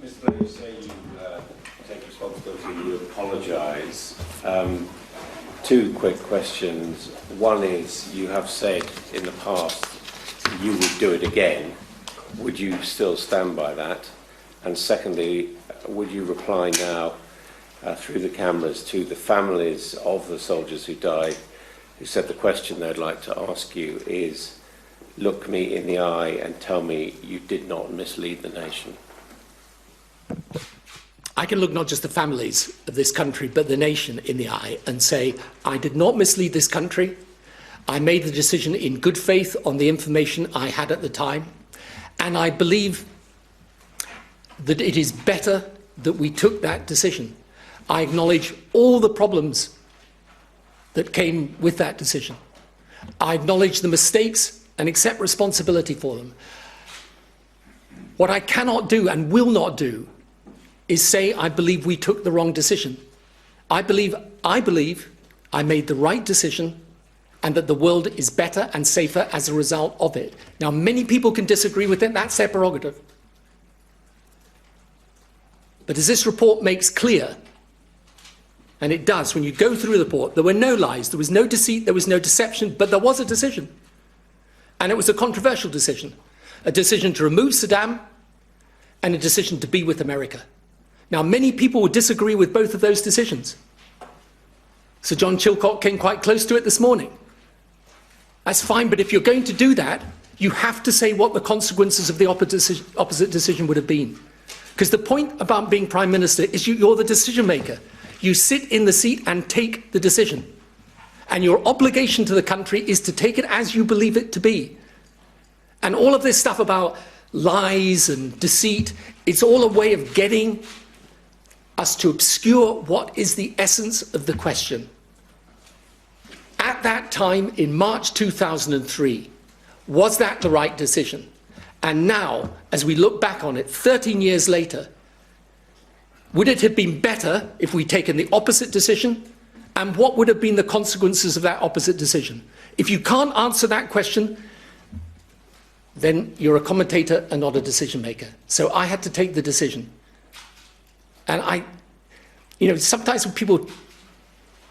Mr. Blair, you say you take responsibility, you apologise. Two quick questions. One is, you have said in the past you would do it again. Would you still stand by that? And secondly, would you reply now through the cameras to the families of the soldiers who died, who said the question they'd like to ask you is, look me in the eye and tell me you did not mislead the nation? I can look not just the families of this country, but the nation in the eye and say, I did not mislead this country. I made the decision in good faith on the information I had at the time. And I believe that it is better that we took that decision. I acknowledge all the problems that came with that decision. I acknowledge the mistakes and accept responsibility for them. What I cannot do and will not do is say I believe we took the wrong decision. I believe I made the right decision and that the world is better and safer as a result of it. Now, many people can disagree with it, that's their prerogative. But as this report makes clear, and it does, when you go through the report, there were no lies, there was no deceit, there was no deception, but there was a decision. And it was a controversial decision. A decision to remove Saddam and a decision to be with America. Now, many people would disagree with both of those decisions. Sir John Chilcot came quite close to it this morning. That's fine, but if you're going to do that, you have to say what the consequences of the opposite decision would have been. Because the point about being Prime Minister is you're the decision maker. You sit in the seat and take the decision. And your obligation to the country is to take it as you believe it to be. And all of this stuff about lies and deceit, it's all a way of getting us to obscure what is the essence of the question. At that time, in March 2003, was that the right decision? And now, as we look back on it, 13 years later, would it have been better if we'd taken the opposite decision? And what would have been the consequences of that opposite decision? If you can't answer that question, then you're a commentator and not a decision maker. So I had to take the decision. And sometimes when people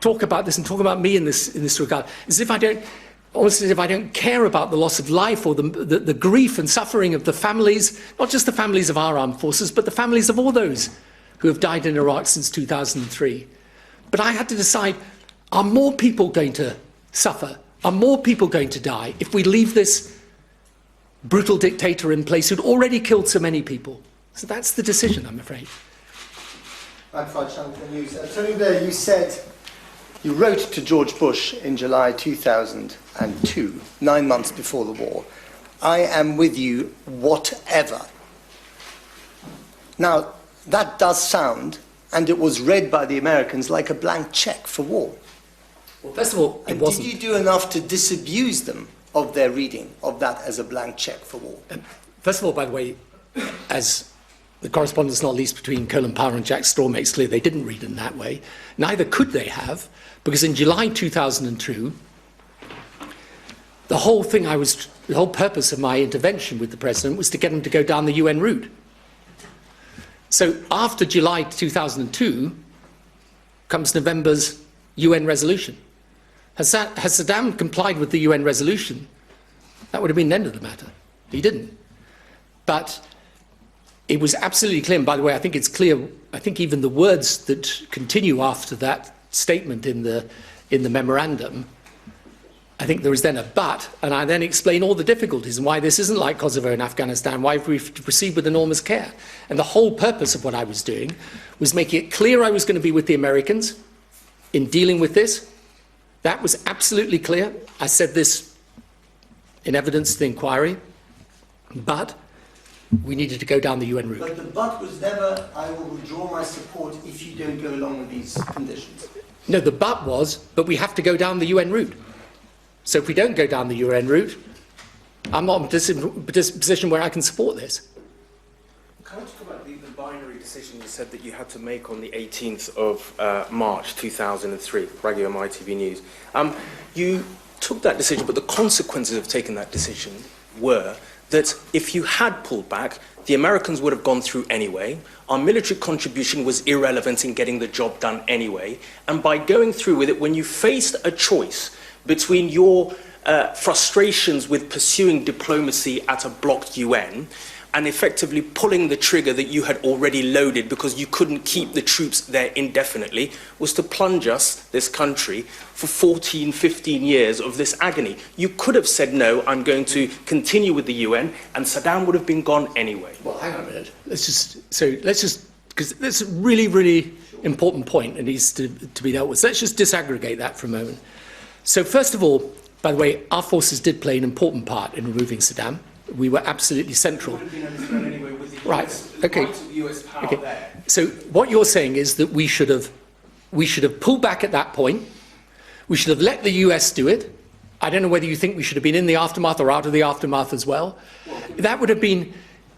talk about this and talk about me in this regard, as if I don't care about the loss of life or the grief and suffering of the families, not just the families of our armed forces, but the families of all those who have died in Iraq since 2003. But I had to decide, are more people going to suffer? Are more people going to die if we leave this brutal dictator in place who'd already killed so many people? So that's the decision, I'm afraid. Tony Blair, you wrote to George Bush in July 2002, 9 months before the war, I am with you whatever. Now, that does sound, and it was read by the Americans, like a blank check for war. Well, first of all, it wasn't. Did you do enough to disabuse them of their reading of that as a blank check for war? First of all, by the way, as the correspondence, not least between Colin Powell and Jack Straw makes clear, they didn't read it in that way. Neither could they have, because in July 2002, the whole purpose of my intervention with the President was to get him to go down the UN route. So after July 2002 comes November's UN resolution. Has Saddam complied with the UN resolution? That would have been the end of the matter. He didn't. But it was absolutely clear, and by the way, I think it's clear, I think even the words that continue after that statement in the memorandum, I think there was then a but, and I then explain all the difficulties and why this isn't like Kosovo and Afghanistan, why we have to proceed with enormous care. And the whole purpose of what I was doing was making it clear I was going to be with the Americans in dealing with this. That was absolutely clear. I said this in evidence to the inquiry, but we needed to go down the UN route. But the but was never, I will withdraw my support if you don't go along with these conditions. No, the but was, but we have to go down the UN route. So if we don't go down the UN route, I'm not in a position where I can support this. Can I talk about the binary decision you said that you had to make on the 18th of March 2003, Radio on ITV News? You took that decision, but the consequences of taking that decision were that if you had pulled back, the Americans would have gone through anyway. Our military contribution was irrelevant in getting the job done anyway. And by going through with it, when you faced a choice between your frustrations with pursuing diplomacy at a blocked UN and effectively pulling the trigger that you had already loaded because you couldn't keep the troops there indefinitely, was to plunge us, this country, for 14, 15 years of this agony. You could have said, no, I'm going to continue with the UN, and Saddam would have been gone anyway. Well, hang on a minute. Because that's a really, really important point and needs to be dealt with. So let's just disaggregate that for a moment. So first of all, by the way, our forces did play an important part in removing Saddam. We were absolutely central. It would have been overthrown anyway with the Right. US, Okay. the US power Okay. there. So what you're saying is that we should have pulled back at that point. We should have let the US do it. I don't know whether you think we should have been in the aftermath or out of the aftermath as well. That would have been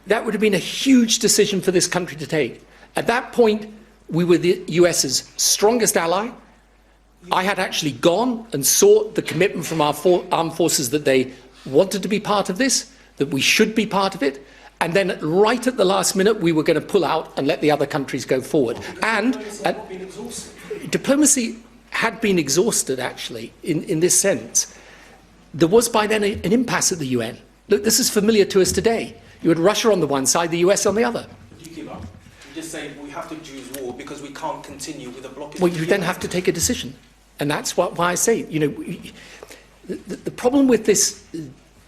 a huge decision for this country to take. At that point, we were the US's strongest ally. I had actually gone and sought the commitment from our armed forces that they wanted to be part of this, that we should be part of it, and then right at the last minute we were going to pull out and let the other countries go forward. And diplomacy had been exhausted, actually, in this sense. There was by then an impasse at the UN. Look, this is familiar to us today. You had Russia on the one side, the US on the other. You give up. You just say, we have to choose war because we can't continue with a blockade. Well, you then have to take a decision. And that's why I say, the problem with this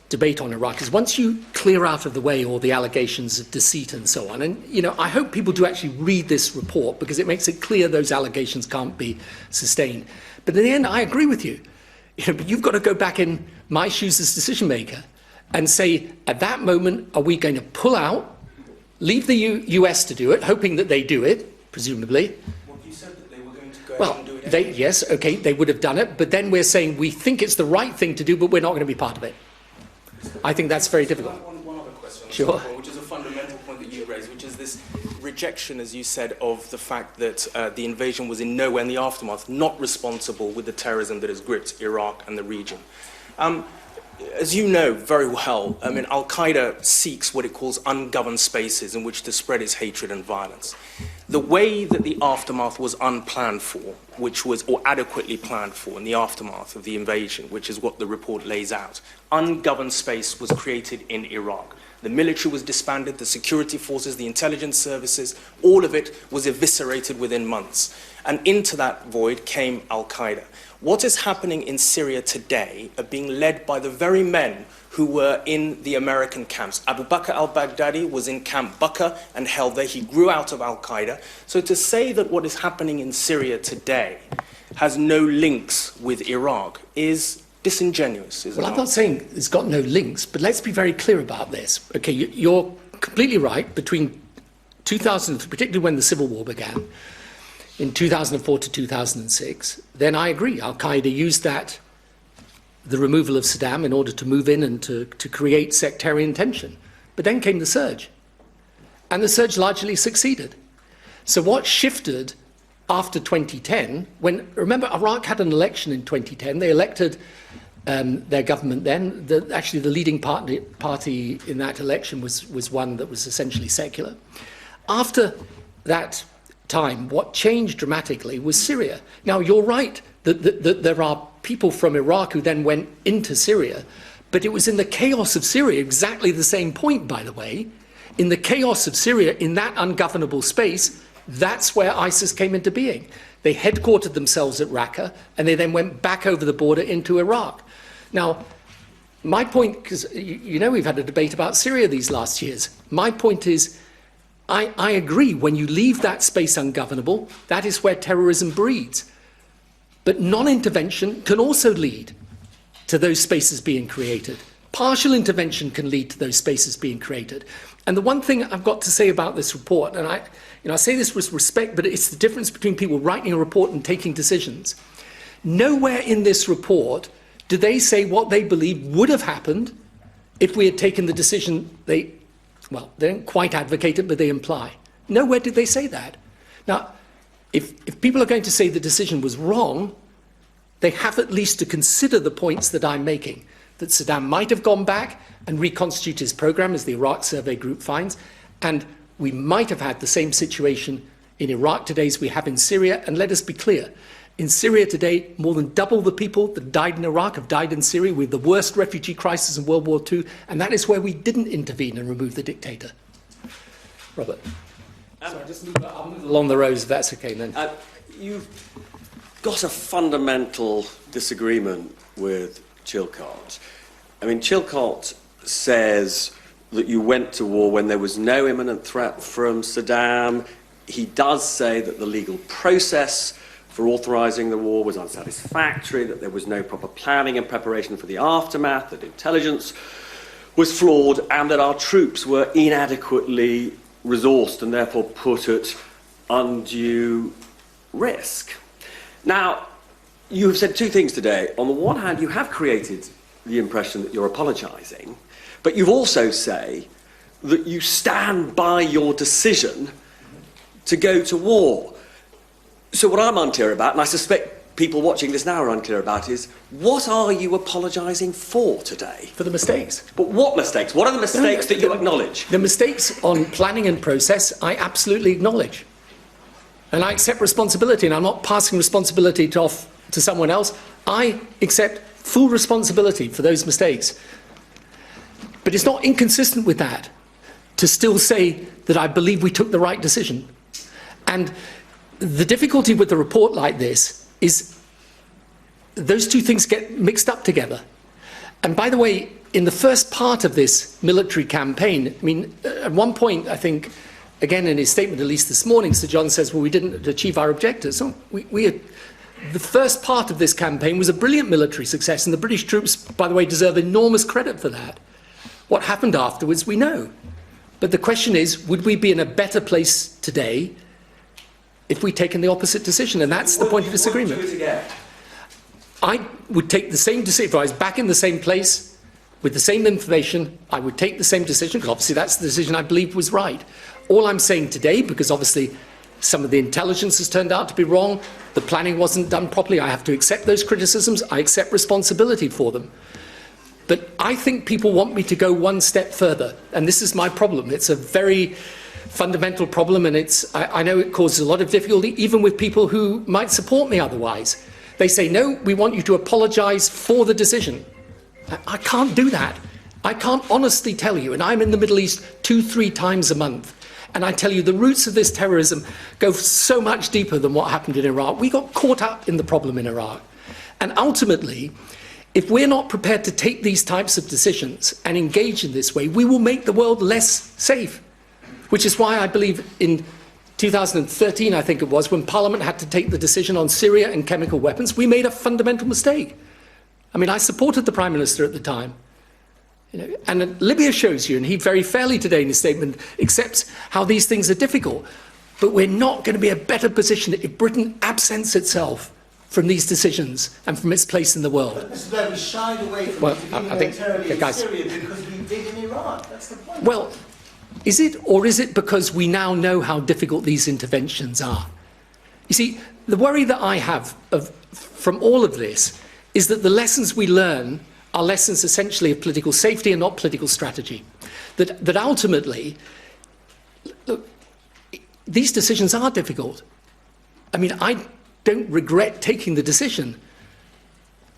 debate on Iraq is once you clear out of the way all the allegations of deceit and so on, and, I hope people do actually read this report because it makes it clear those allegations can't be sustained. But in the end, I agree with you. But you've got to go back in my shoes as decision maker and say, at that moment, are we going to pull out, leave the US to do it, hoping that they do it, presumably? Well, you said that they were going to go Well, ahead and do it anyway. yes, okay, they would have done it, but then we're saying we think it's the right thing to do, but we're not going to be part of it. I think that's very difficult. One other question, Sure. which is a fundamental point that you raised, which is this rejection, as you said, of the fact that the invasion was in no way in the aftermath not responsible with the terrorism that has gripped Iraq and the region. As you know very well, Al-Qaeda seeks what it calls ungoverned spaces in which to spread its hatred and violence. The way that the aftermath was unplanned for, or adequately planned for in the aftermath of the invasion, which is what the report lays out, ungoverned space was created in Iraq. The military was disbanded, the security forces, the intelligence services, all of it was eviscerated within months. And into that void came Al-Qaeda. What is happening in Syria today are being led by the very men who were in the American camps. Abu Bakr al-Baghdadi was in Camp Bakr and held there. He grew out of Al-Qaeda. So to say that what is happening in Syria today has no links with Iraq is disingenuous, is it Well, I'm not? not saying it's got no links, but let's be very clear about this. Okay, you're completely right. Between 2000, particularly when the Civil War began, in 2004 to 2006, then I agree. Al-Qaeda used the removal of Saddam in order to move in and to create sectarian tension. But then came the surge. And the surge largely succeeded. So what shifted after 2010, remember, Iraq had an election in 2010. They elected their government then. Actually, the leading party in that election was one that was essentially secular. After that time, what changed dramatically was Syria. Now, you're right that there are people from Iraq who then went into Syria, but it was in the chaos of Syria, exactly the same point, by the way, in the chaos of Syria, in that ungovernable space, that's where ISIS came into being. They headquartered themselves at Raqqa, and they then went back over the border into Iraq. Now, my point, because we've had a debate about Syria these last years, my point is, I agree, when you leave that space ungovernable, that is where terrorism breeds. But non-intervention can also lead to those spaces being created. Partial intervention can lead to those spaces being created. And the one thing I've got to say about this report, and I say this with respect, but it's the difference between people writing a report and taking decisions. Nowhere in this report do they say what they believe would have happened if we had taken the decision they don't quite advocate it, but they imply. Nowhere did they say that. Now, if people are going to say the decision was wrong, they have at least to consider the points that I'm making. that Saddam might have gone back and reconstituted his program, as the Iraq Survey Group finds, and we might have had the same situation in Iraq today as we have in Syria. And let us be clear, in Syria today, more than double the people that died in Iraq have died in Syria, with the worst refugee crisis in World War II, and that is where we didn't intervene and remove the dictator. Robert. So I'll move along the rows if that's okay then. You've got a fundamental disagreement with Chilcot. I mean, Chilcot says that you went to war when there was no imminent threat from Saddam. He does say that the legal process for authorising the war was unsatisfactory, that there was no proper planning and preparation for the aftermath, that intelligence was flawed, and that our troops were inadequately resourced and therefore put at undue risk. Now, you have said two things today. On the one hand, you have created the impression that you're apologising, but you've also say that you stand by your decision to go to war. So what I'm unclear about, and I suspect people watching this now are unclear about, is what are you apologising for today? For the mistakes. But what mistakes? What are the mistakes that you acknowledge? The mistakes on planning and process, I absolutely acknowledge. And I accept responsibility, and I'm not passing responsibility off to someone else. I accept full responsibility for those mistakes. But it's not inconsistent with that to still say that I believe we took the right decision. And the difficulty with a report like this is those two things get mixed up together. And by the way, in the first part of this military campaign, I mean, at one point, I think, again, in his statement, at least this morning, Sir John says, well, we didn't achieve our objectives. So the first part of this campaign was a brilliant military success, and the British troops, by the way, deserve enormous credit for that. What happened afterwards, we know. But the question is, would we be in a better place today if we'd taken the opposite decision? And that's the point of disagreement. Would you do it again? I would take the same decision. If I was back in the same place with the same information, I would take the same decision, because obviously that's the decision I believed was right. All I'm saying today, because obviously some of the intelligence has turned out to be wrong, the planning wasn't done properly, I have to accept those criticisms, I accept responsibility for them. But I think people want me to go one step further, and this is my problem. It's a very fundamental problem, and I know it causes a lot of difficulty, even with people who might support me otherwise. They say, no, we want you to apologise for the decision. I can't do that. I can't honestly tell you, and I'm in the Middle East 2-3 times a month, and I tell you the roots of this terrorism go so much deeper than what happened in Iraq. We got caught up in the problem in Iraq. And ultimately, if we're not prepared to take these types of decisions and engage in this way, we will make the world less safe. Which is why I believe in 2013, I think it was, when Parliament had to take the decision on Syria and chemical weapons, we made a fundamental mistake. I mean, I supported the Prime Minister at the time. And Libya shows you, and he very fairly today in his statement accepts how these things are difficult. But we're not going to be in a better position if Britain absents itself from these decisions and from its place in the world. But Mr. Blair, we shied away from intervening militarily in Syria because we did in Iraq. That's the point. Well, is it, or is it because we now know how difficult these interventions are? You see, the worry that I have from all of this is that the lessons we learn are lessons essentially of political safety and not political strategy. That ultimately, look, these decisions are difficult. I mean, I don't regret taking the decision,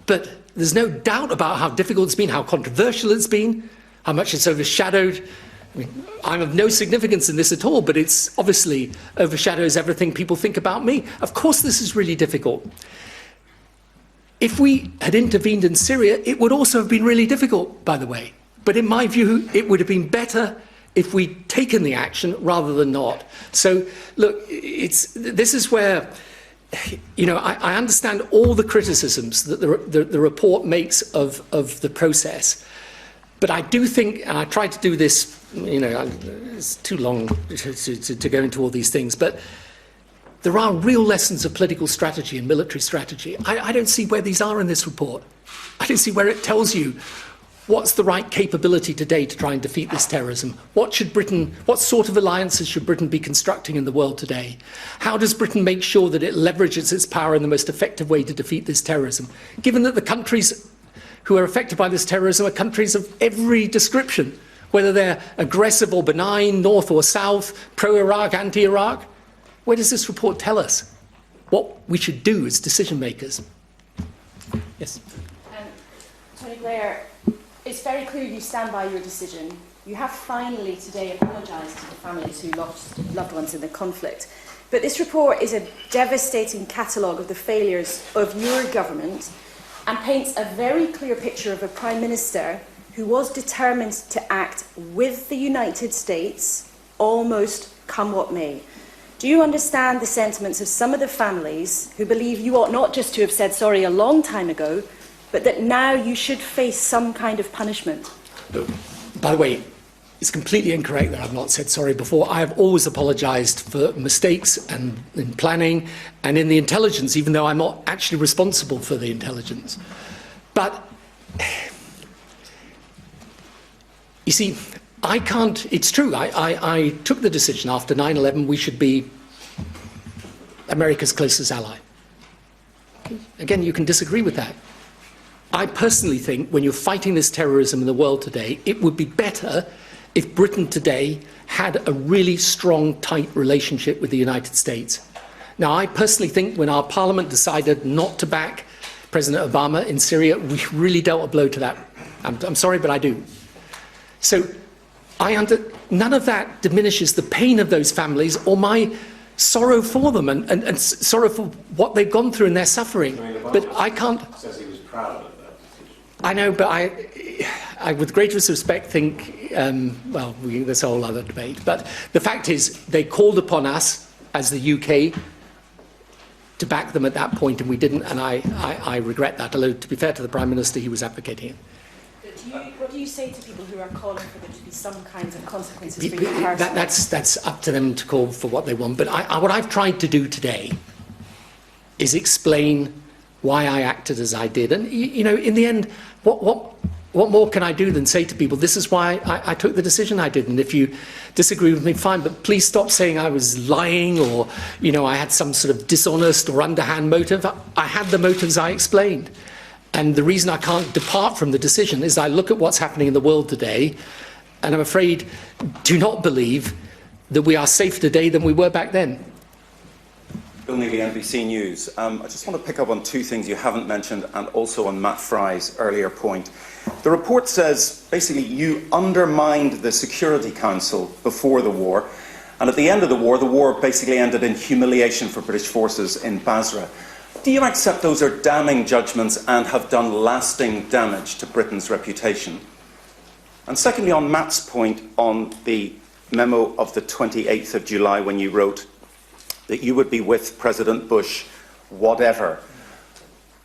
but there's no doubt about how difficult it's been, how controversial it's been, how much it's overshadowed. I mean, I'm of no significance in this at all, but it's obviously overshadows everything people think about me. Of course this is really difficult. If we had intervened in Syria, it would also have been really difficult, by the way. But in my view, it would have been better if we'd taken the action rather than not. So, look, this is where, I understand all the criticisms that the report makes of the process. But I do think, and I try to do this, it's too long to go into all these things, but there are real lessons of political strategy and military strategy. I don't see where these are in this report. I don't see where it tells you what's the right capability today to try and defeat this terrorism. What sort of alliances should Britain be constructing in the world today? How does Britain make sure that it leverages its power in the most effective way to defeat this terrorism? Given that the countries who are affected by this terrorism are countries of every description, whether they're aggressive or benign, north or south, pro-Iraq, anti-Iraq. Where does this report tell us what we should do as decision makers? Yes. Tony Blair, it's very clear you stand by your decision. You have finally today apologised to the families who lost loved ones in the conflict. But this report is a devastating catalogue of the failures of your government and paints a very clear picture of a Prime Minister who was determined to act with the United States, almost come what may. Do you understand the sentiments of some of the families who believe you ought not just to have said sorry a long time ago, but that now you should face some kind of punishment? By the way, it's completely incorrect that I've not said sorry before. I have always apologised for mistakes and in planning and in the intelligence, even though I'm not actually responsible for the intelligence. But, you see, I can't, it's true, I took the decision after 9/11 we should be America's closest ally. Again, you can disagree with that. I personally think when you're fighting this terrorism in the world today, it would be better if Britain today had a really strong, tight relationship with the United States. Now, I personally think when our parliament decided not to back President Obama in Syria, we really dealt a blow to that. I'm sorry, but I do. So none of that diminishes the pain of those families or my sorrow for them and sorrow for what they've gone through and their suffering. But I can't... Says he was proud of that decision. I know, but I with greatest respect, think, there's a whole other debate. But the fact is, they called upon us as the UK to back them at that point, and we didn't, and I regret that. Although, to be fair to the Prime Minister, he was advocating it. What do you say to people who are calling for there to be some kinds of consequences for you personally? That's up to them to call for what they want. But what I've tried to do today is explain why I acted as I did. And, you know, in the end, what more can I do than say to people, this is why I took the decision I did. And if you disagree with me, fine, but please stop saying I was lying or, you know, I had some sort of dishonest or underhand motive. I had the motives I explained. And the reason I can't depart from the decision is I look at what's happening in the world today, and I'm afraid, do not believe that we are safer today than we were back then. Bill Neely, NBC News. I just want to pick up on two things you haven't mentioned and also on Matt Fry's earlier point. The report says basically you undermined the Security Council before the war, and at the end of the war basically ended in humiliation for British forces in Basra. Do you accept those are damning judgments and have done lasting damage to Britain's reputation? And secondly, on Matt's point on the memo of the 28th of July when you wrote that you would be with President Bush, whatever.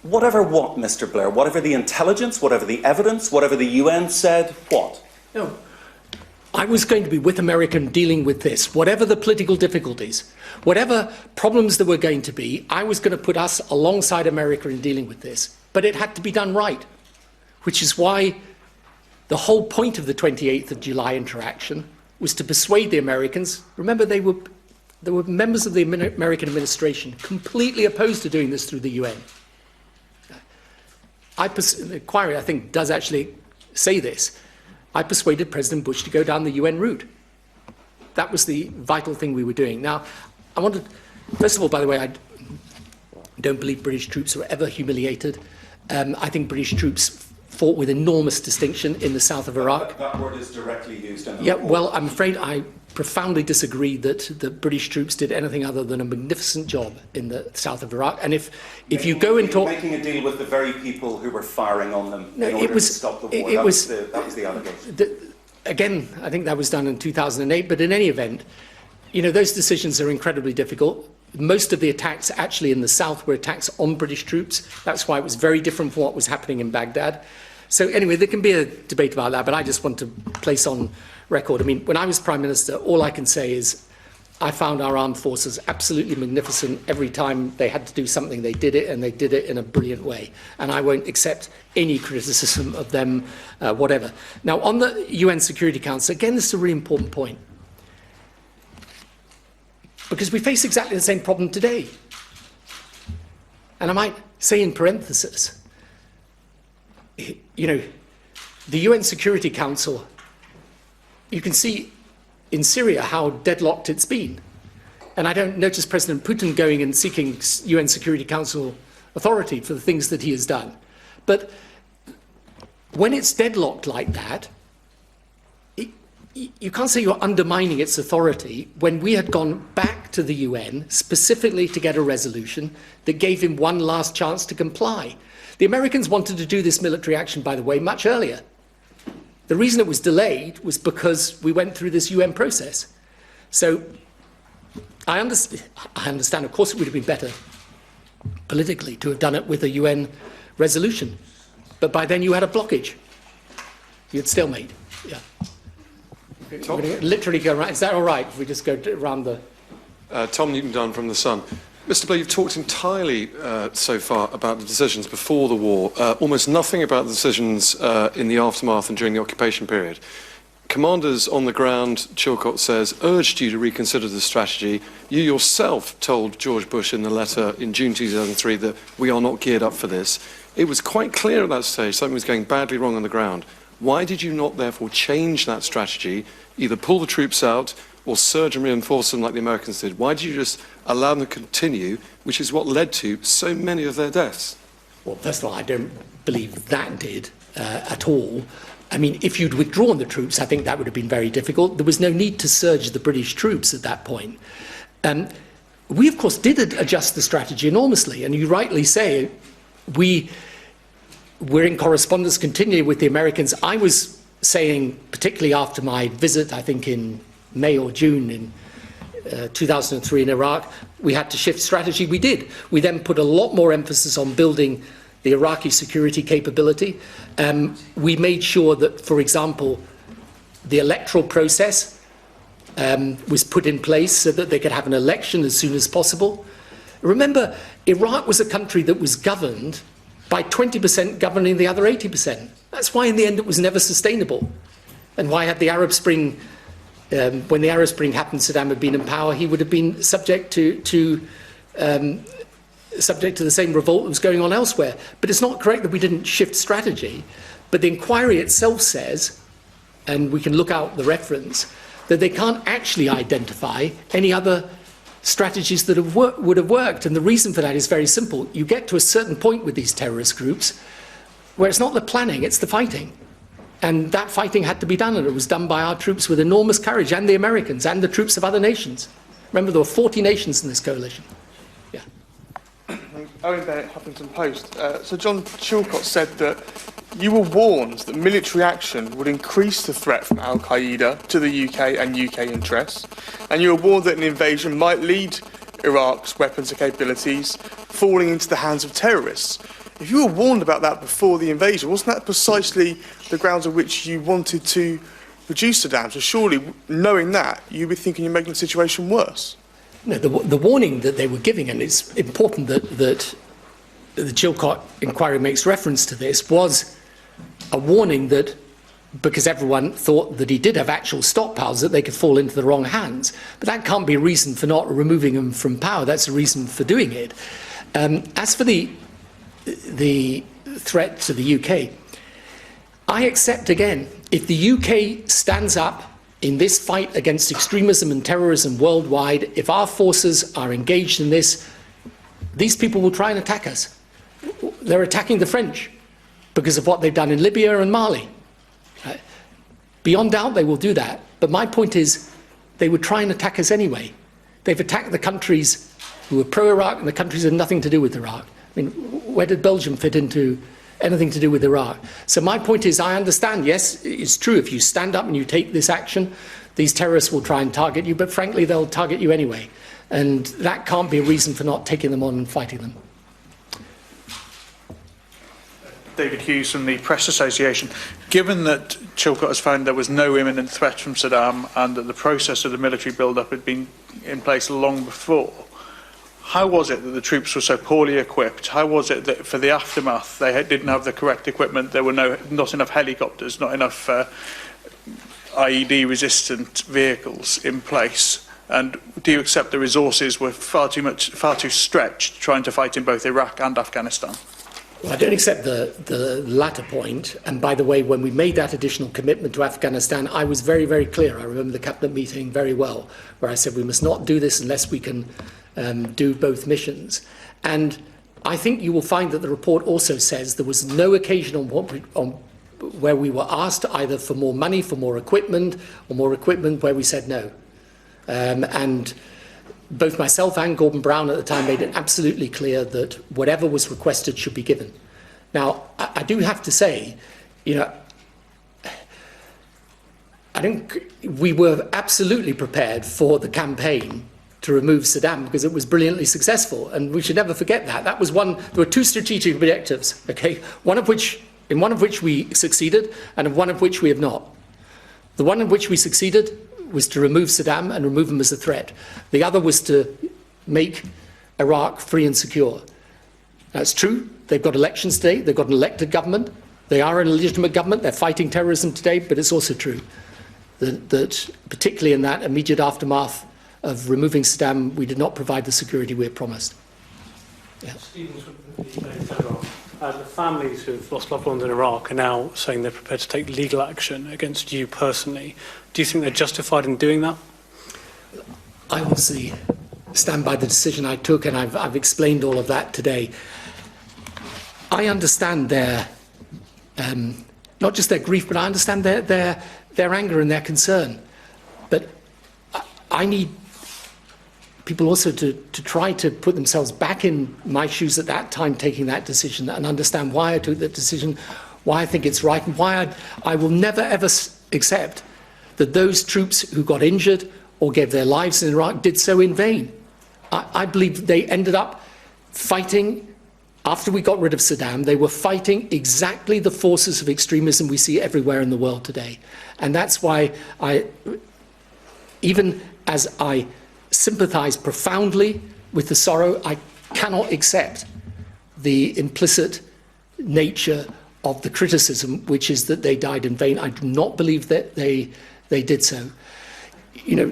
Whatever what, Mr. Blair? Whatever the intelligence, whatever the evidence, whatever the UN said, what? No. I was going to be with America in dealing with this, whatever the political difficulties, whatever problems there were going to be, I was going to put us alongside America in dealing with this. But it had to be done right, which is why the whole point of the 28th of July interaction was to persuade the Americans. Remember, there were members of the American administration completely opposed to doing this through the UN. The inquiry, I think, does actually say this. I persuaded President Bush to go down the UN route. That was the vital thing we were doing. Now, I wanted, first of all, by the way, I don't believe British troops were ever humiliated. I think British troops fought with enormous distinction in the south of Iraq. That word is directly used in the Yeah, report. well, I'm afraid I profoundly disagree that the British troops did anything other than a magnificent job in the south of Iraq. And if you go and talk... Making a deal with the very people who were firing on them No, in order to stop the war. That was the allegation. Again, I think that was done in 2008, but in any event, you know, those decisions are incredibly difficult. Most of the attacks actually in the south were attacks on British troops. That's why it was very different from what was happening in Baghdad. So anyway, there can be a debate about that, but I just want to place on record. I mean, when I was Prime Minister, all I can say is I found our armed forces absolutely magnificent. Every time they had to do something, they did it, and they did it in a brilliant way. And I won't accept any criticism of them, whatever. Now, on the UN Security Council, again, this is a really important point. Because we face exactly the same problem today. And I might say in parenthesis, you know, the UN Security Council, you can see in Syria how deadlocked it's been. And I don't notice President Putin going and seeking UN Security Council authority for the things that he has done. But when it's deadlocked like that, you can't say you're undermining its authority when we had gone back to the UN specifically to get a resolution that gave him one last chance to comply. The Americans wanted to do this military action, by the way, much earlier. The reason it was delayed was because we went through this UN process. So I understand, of course, it would have been better politically to have done it with a UN resolution. But by then you had a blockage. You had stalemate. Yeah. Tom? We're literally go around. Is that all right if we just go around the... Tom Newton-Dunn from The Sun. Mr. Blair, you've talked entirely so far about the decisions before the war, almost nothing about the decisions in the aftermath and during the occupation period. Commanders on the ground, Chilcot says, urged you to reconsider the strategy. You yourself told George Bush in the letter in June 2003 that we are not geared up for this. It was quite clear at that stage something was going badly wrong on the ground. Why did you not therefore change that strategy, either pull the troops out or surge and reinforce them like the Americans did? Why did you just allow them to continue, which is what led to so many of their deaths? Well, first of all, I don't believe that did at all. I mean, if you'd withdrawn the troops, I think that would have been very difficult. There was no need to surge the British troops at that point. We, of course, did adjust the strategy enormously, and you rightly say we're in correspondence continually with the Americans. I was saying, particularly after my visit, I think in May or June in 2003 in Iraq, we had to shift strategy. We did. We then put a lot more emphasis on building the Iraqi security capability. We made sure that, for example, the electoral process was put in place so that they could have an election as soon as possible. Remember, Iraq was a country that was governed by 20% governing the other 80%. That's why in the end it was never sustainable. And why had the Arab Spring, when the Arab Spring happened, Saddam had been in power, he would have been subject to the same revolt that was going on elsewhere. But it's not correct that we didn't shift strategy. But the inquiry itself says, and we can look out the reference, that they can't actually identify any other strategies that would have worked. And the reason for that is very simple. You get to a certain point with these terrorist groups where it's not the planning, it's the fighting. And that fighting had to be done, and it was done by our troops with enormous courage, and the Americans, and the troops of other nations. Remember, there were 40 nations in this coalition. Yeah. Owen Bennett, Huffington Post. So John Chilcot said that you were warned that military action would increase the threat from Al-Qaeda to the UK and UK interests, and you were warned that an invasion might lead Iraq's weapons and capabilities falling into the hands of terrorists. If you were warned about that before the invasion, wasn't that precisely the grounds on which you wanted to reduce Saddam? So surely, knowing that, you'd be thinking you're making the situation worse. No, the warning that they were giving, and it's important that the Chilcot inquiry makes reference to this, was a warning that, because everyone thought that he did have actual stockpiles, that they could fall into the wrong hands. But that can't be a reason for not removing him from power. That's a reason for doing it. As for the threat to the UK, I accept again, if the UK stands up in this fight against extremism and terrorism worldwide, if our forces are engaged in this, these people will try and attack us. They're attacking the French because of what they've done in Libya and Mali. Beyond doubt, they will do that. But my point is, they would try and attack us anyway. They've attacked the countries who are pro-Iraq and the countries that have nothing to do with Iraq. I mean, where did Belgium fit into anything to do with Iraq? So my point is, I understand, yes, it's true, if you stand up and you take this action, these terrorists will try and target you, but frankly, they'll target you anyway. And that can't be a reason for not taking them on and fighting them. David Hughes from the Press Association. Given that Chilcot has found there was no imminent threat from Saddam and that the process of the military build-up had been in place long before, how was it that the troops were so poorly equipped? How was it that for the aftermath they didn't have the correct equipment, there were not enough helicopters, not enough IED-resistant vehicles in place? And do you accept the resources were far too stretched trying to fight in both Iraq and Afghanistan? Well, I don't accept the latter point. And by the way, when we made that additional commitment to Afghanistan, I was very, very clear. I remember the cabinet meeting very well, where I said we must not do this unless we can do both missions. And I think you will find that the report also says there was no occasion where we were asked either for more money, for more equipment, or more equipment where we said no. And both myself and Gordon Brown at the time made it absolutely clear that whatever was requested should be given. Now, I do have to say, you know, we were absolutely prepared for the campaign to remove Saddam because it was brilliantly successful, and we should never forget that. That was one. There were two strategic objectives, okay? One of which we succeeded, and in one of which we have not. The one in which we succeeded was to remove Saddam and remove him as a threat. The other was to make Iraq free and secure. That's true. They've got elections today. They've got an elected government. They are a legitimate government. They're fighting terrorism today. But it's also true that particularly in that immediate aftermath of removing Saddam, we did not provide the security we had promised. Yeah. The families who have lost loved ones in Iraq are now saying they're prepared to take legal action against you personally. Do you think they're justified in doing that? I obviously stand by the decision I took, and I've explained all of that today. I understand their, not just their grief, but I understand their anger and their concern. But I need people also to try to put themselves back in my shoes at that time taking that decision and understand why I took that decision, why I think it's right, and why I will never ever accept that those troops who got injured or gave their lives in Iraq did so in vain. I believe they ended up fighting, after we got rid of Saddam, they were fighting exactly the forces of extremism we see everywhere in the world today. And that's why even as I sympathise profoundly with the sorrow, I cannot accept the implicit nature of the criticism, which is that they died in vain. I do not believe that they did so. You know,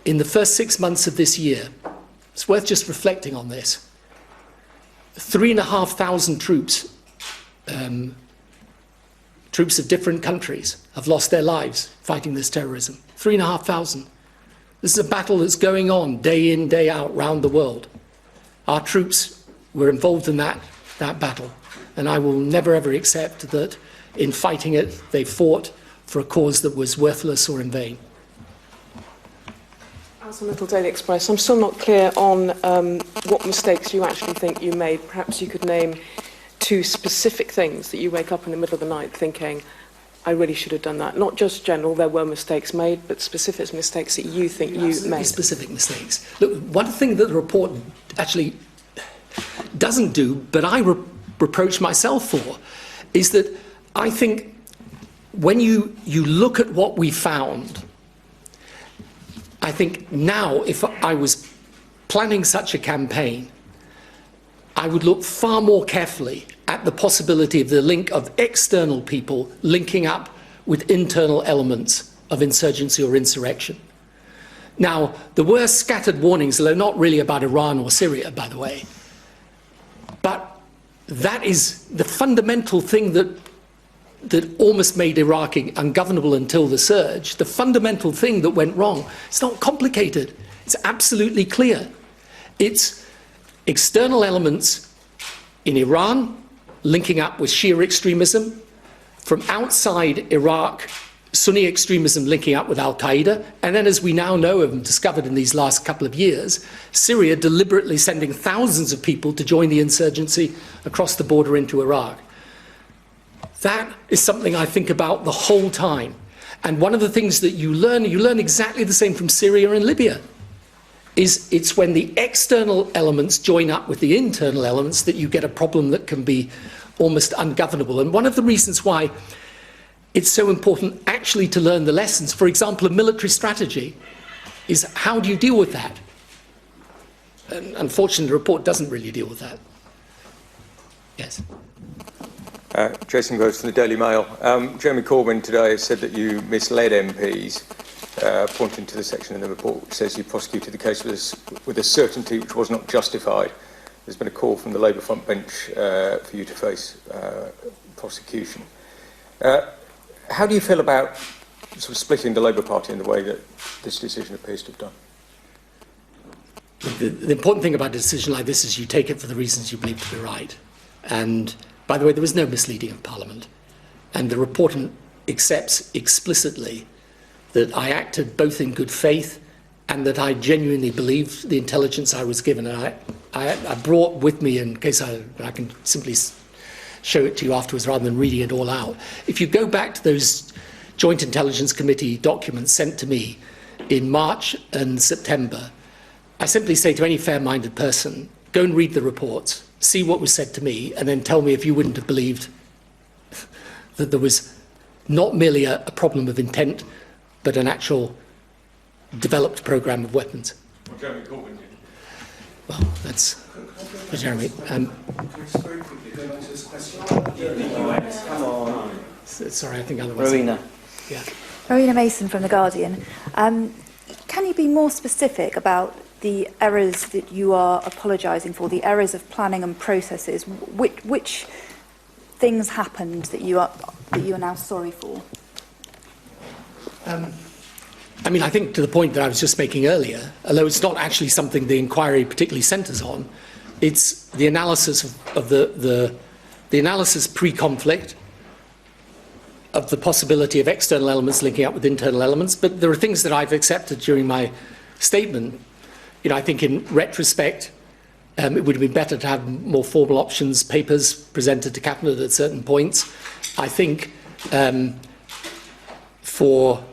in the first 6 months of this year, it's worth just reflecting on this. 3,500 troops, troops of different countries, have lost their lives fighting this terrorism. 3,500. This is a battle that's going on day in, day out around the world. Our troops were involved in that battle, and I will never ever accept that in fighting it they fought for a cause that was worthless or in vain. As a Little Daily Express, I'm still not clear on what mistakes you actually think you made. Perhaps you could name two specific things that you wake up in the middle of the night thinking, I really should have done that. Not just general, there were mistakes made, but specific mistakes that you think you made. Specific mistakes. Look, one thing that the report actually doesn't do, but I reproach myself for, is that I think when you look at what we found, I think now if I was planning such a campaign, I would look far more carefully at the possibility of the link of external people linking up with internal elements of insurgency or insurrection. Now, there were scattered warnings, though not really about Iran or Syria, by the way. But that is the fundamental thing that almost made Iraq ungovernable until the surge. The fundamental thing that went wrong. It's not complicated. It's absolutely clear. It's external elements in Iran linking up with Shia extremism, from outside Iraq, Sunni extremism linking up with al-Qaeda, and then, as we now know and discovered in these last couple of years, Syria deliberately sending thousands of people to join the insurgency across the border into Iraq. That is something I think about the whole time. And one of the things that you learn exactly the same from Syria and Libya, is it's when the external elements join up with the internal elements that you get a problem that can be almost ungovernable. And one of the reasons why it's so important actually to learn the lessons, for example, a military strategy, is how do you deal with that? And unfortunately, the report doesn't really deal with that. Yes. Jason Groves from the Daily Mail. Jeremy Corbyn today said that you misled MPs, pointing to the section in the report which says you prosecuted the case with a certainty which was not justified. there's been a call from the Labour front bench for you to face prosecution. How do you feel about sort of splitting the Labour Party in the way that this decision appears to have done? The important thing about a decision like this is you take it for the reasons you believe to be right. And, by the way, there was no misleading of Parliament. And the report accepts explicitly that I acted both in good faith and that I genuinely believed the intelligence I was given. And I brought with me, in case I can simply show it to you afterwards rather than reading it all out. If you go back to those Joint Intelligence Committee documents sent to me in March and September, I simply say to any fair-minded person, go and read the reports, see what was said to me, and then tell me if you wouldn't have believed that there was not merely a problem of intent, but an actual developed programme of weapons. Well, Jeremy Corbyn did. Well, that's for Jeremy. Sorry, I think otherwise. Rowena. Yeah. Rowena Mason from The Guardian. Can you be more specific about the errors that you are apologising for, the errors of planning and processes? Which things happened that you are now sorry for? I mean, I think to the point that I was just making earlier, although it's not actually something the inquiry particularly centres on, it's the analysis of the analysis pre-conflict, of the possibility of external elements linking up with internal elements. But there are things that I've accepted during my statement. You know, I think in retrospect, it would have been better to have more formal options papers presented to Cabinet at certain points. I think for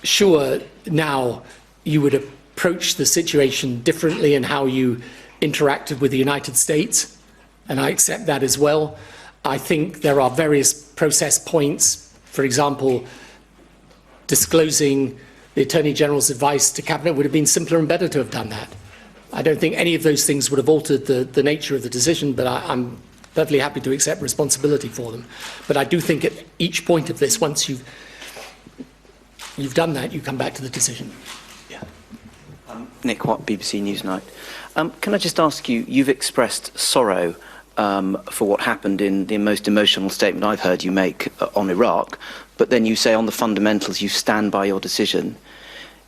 sure now you would approach the situation differently in how you interacted with the United States, and I accept that as well. I think there are various process points, for example, disclosing the Attorney General's advice to Cabinet would have been simpler and better to have done that. I don't think any of those things would have altered the nature of the decision, but I'm perfectly happy to accept responsibility for them. But I do think at each point of this, once you've done that, you come back to the decision. Yeah. Nick Watt, BBC Newsnight. Can I just ask you, you've expressed sorrow for what happened in the most emotional statement I've heard you make on Iraq, but then you say on the fundamentals you stand by your decision.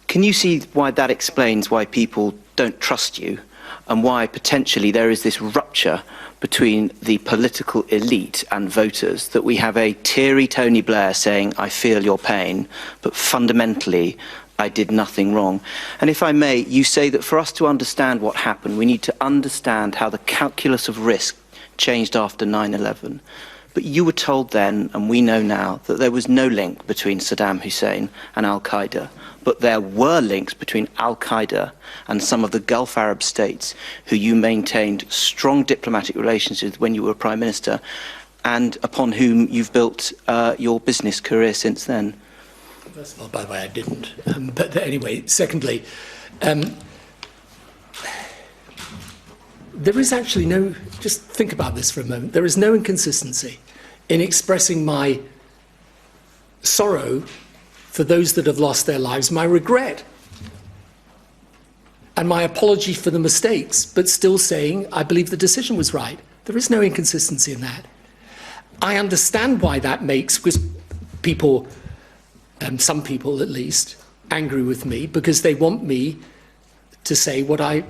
Can you see why that explains why people don't trust you and why potentially there is this rupture between the political elite and voters, that we have a teary Tony Blair saying, I feel your pain, but fundamentally I did nothing wrong? And if I may, you say that for us to understand what happened, we need to understand how the calculus of risk changed after 9/11. But you were told then, and we know now, that there was no link between Saddam Hussein and Al-Qaeda. But there were links between Al-Qaeda and some of the Gulf Arab states who you maintained strong diplomatic relations with when you were Prime Minister, and upon whom you've built your business career since then. First of all, by the way, I didn't. But anyway, secondly, there is actually no, just think about this for a moment, there is no inconsistency in expressing my sorrow for those that have lost their lives, my regret, and my apology for the mistakes, but still saying I believe the decision was right. There is no inconsistency in that. I understand why that makes people, some people at least, angry with me, because they want me to say what I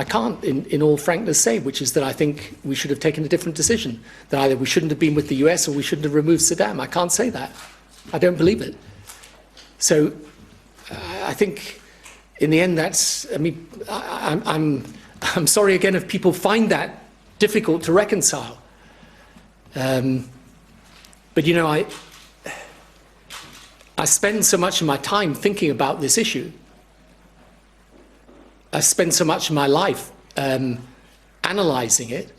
can't, in all frankness, say, which is that I think we should have taken a different decision, that either we shouldn't have been with the US or we shouldn't have removed Saddam. I can't say that. I don't believe it. So I think in the end that's, I mean, I'm sorry again if people find that difficult to reconcile. But you know, I spend so much of my time thinking about this issue. I spend so much of my life analysing it.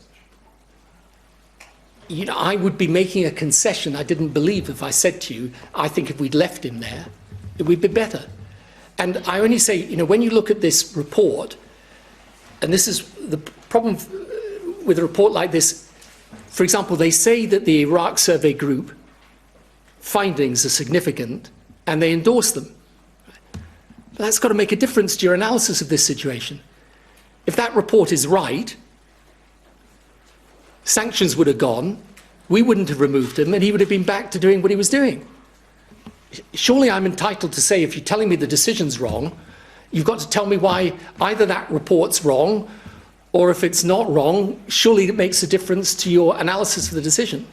You know, I would be making a concession I didn't believe if I said to you, I think if we'd left him there, it would be better. And I only say, you know, when you look at this report, and this is the problem with a report like this, for example, they say that the Iraq Survey Group findings are significant and they endorse them. But that's got to make a difference to your analysis of this situation. If that report is right, sanctions would have gone, we wouldn't have removed him, and he would have been back to doing what he was doing. Surely I'm entitled to say, if you're telling me the decision's wrong, you've got to tell me why either that report's wrong, or if it's not wrong, surely it makes a difference to your analysis of the decision.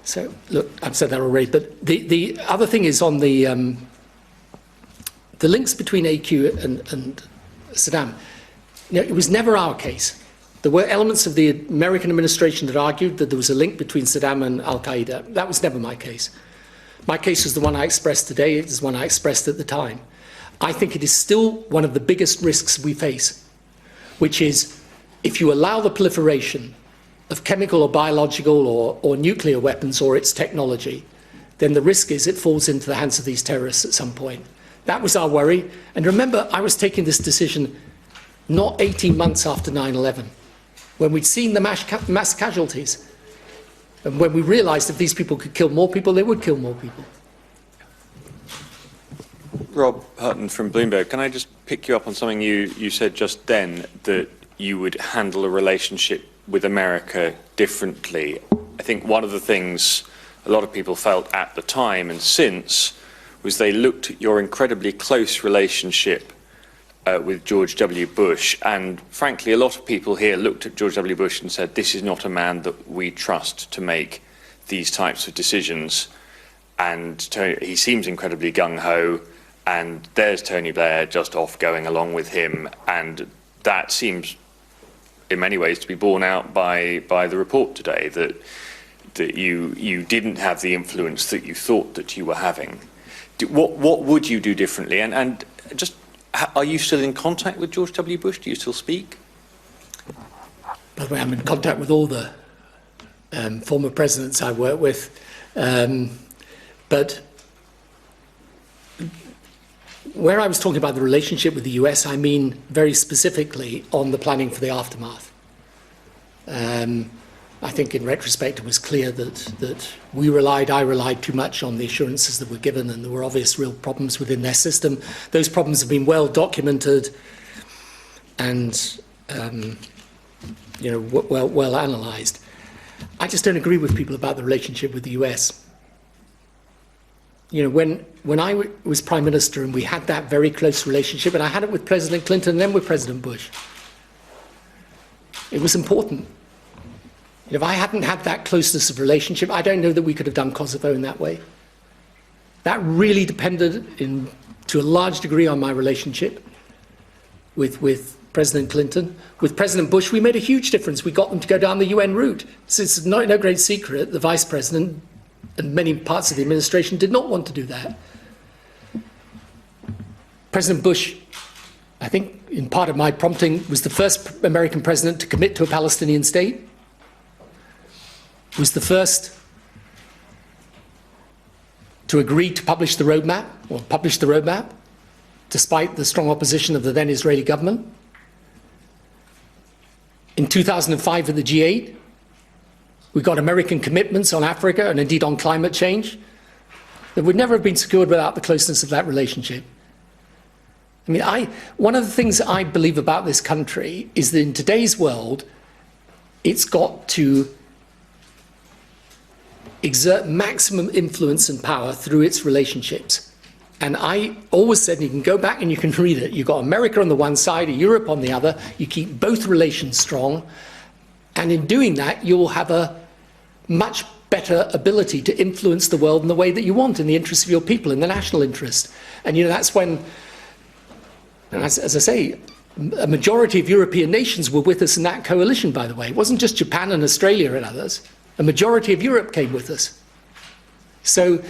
So, look, I've said that already, but the other thing is on the links between AQ and Saddam. You know, it was never our case. There were elements of the American administration that argued that there was a link between Saddam and al-Qaeda. That was never my case. My case was the one I expressed today. It is the one I expressed at the time. I think it is still one of the biggest risks we face, which is if you allow the proliferation of chemical or biological or nuclear weapons or its technology, then the risk is it falls into the hands of these terrorists at some point. That was our worry. And remember, I was taking this decision not 18 months after 9/11, when we'd seen the mass casualties, and when we realised if these people could kill more people, they would kill more people. Rob Hutton from Bloomberg. Can I just pick you up on something you said just then, that you would handle a relationship with America differently? I think one of the things a lot of people felt at the time and since was they looked at your incredibly close relationship with George W. Bush, and frankly a lot of people here looked at George W. Bush and said, this is not a man that we trust to make these types of decisions, and he seems incredibly gung-ho, and there's Tony Blair just off going along with him, and that seems in many ways to be borne out by the report today, that you didn't have the influence that you thought that you were having. What would you do differently? And just, are you still in contact with George W. Bush? Do you still speak? By the way, I'm in contact with all the former presidents I work with. But where I was talking about the relationship with the US, I mean very specifically on the planning for the aftermath. I think in retrospect it was clear that I relied too much on the assurances that were given, and there were obvious real problems within their system. Those problems have been well documented and well analysed. I just don't agree with people about the relationship with the US. You know, when I was Prime Minister and we had that very close relationship, and I had it with President Clinton and then with President Bush, it was important. If I hadn't had that closeness of relationship, I don't know that we could have done Kosovo in that way. That really depended to a large degree on my relationship with President Clinton. With President Bush, we made a huge difference. We got them to go down the UN route. So it's no great secret the Vice President and many parts of the administration did not want to do that. President Bush, I think in part of my prompting, was the first American president to commit to a Palestinian state, was the first to agree to publish the roadmap, despite the strong opposition of the then Israeli government. In 2005 at the G8, we got American commitments on Africa and indeed on climate change that would never have been secured without the closeness of that relationship. I mean, one of the things I believe about this country is that in today's world, it's got to exert maximum influence and power through its relationships. And I always said, and you can go back and you can read it, you've got America on the one side, Europe on the other, you keep both relations strong, and in doing that, you will have a much better ability to influence the world in the way that you want, in the interest of your people, in the national interest. And that's when, as I say, a majority of European nations were with us in that coalition, by the way. It wasn't just Japan and Australia and others. A majority of Europe came with us. So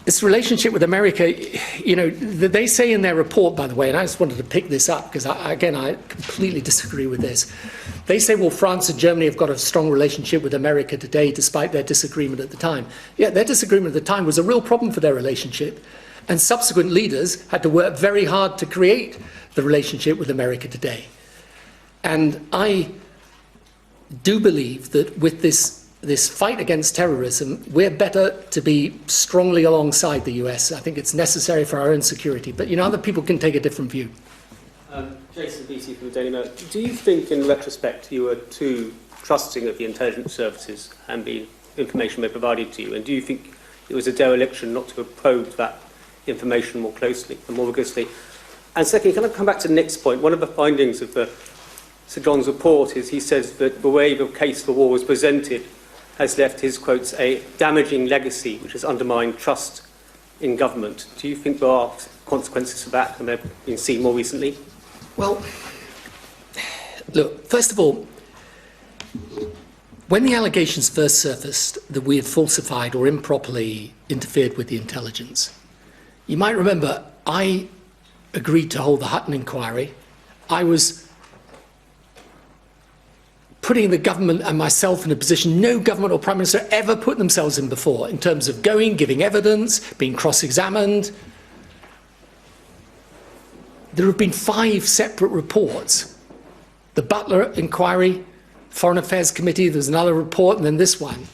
this relationship with America, they say in their report, by the way, and I just wanted to pick this up because, I completely disagree with this. They say, well, France and Germany have got a strong relationship with America today, despite their disagreement at the time. Yeah, their disagreement at the time was a real problem for their relationship. And subsequent leaders had to work very hard to create the relationship with America today. And I do believe that with this fight against terrorism, we're better to be strongly alongside the US. I think it's necessary for our own security. But, other people can take a different view. Jason Beattie from the Daily Mail. Do you think, in retrospect, you were too trusting of the intelligence services and the information they provided to you? And do you think it was a dereliction not to have probed that information more closely and more rigorously? And secondly, can I come back to Nick's point? One of the findings of Sir John's report is he says that the way the case for war was presented has left his quotes a damaging legacy which has undermined trust in government. Do you think there are consequences for that and they've been seen more recently? Well, look, first of all, when the allegations first surfaced that we had falsified or improperly interfered with the intelligence, you might remember I agreed to hold the Hutton inquiry. I was putting the government and myself in a position no government or prime minister ever put themselves in before, in terms of giving evidence, being cross-examined. There have been 5 separate reports. The Butler inquiry, Foreign Affairs Committee, there's another report, and then this one.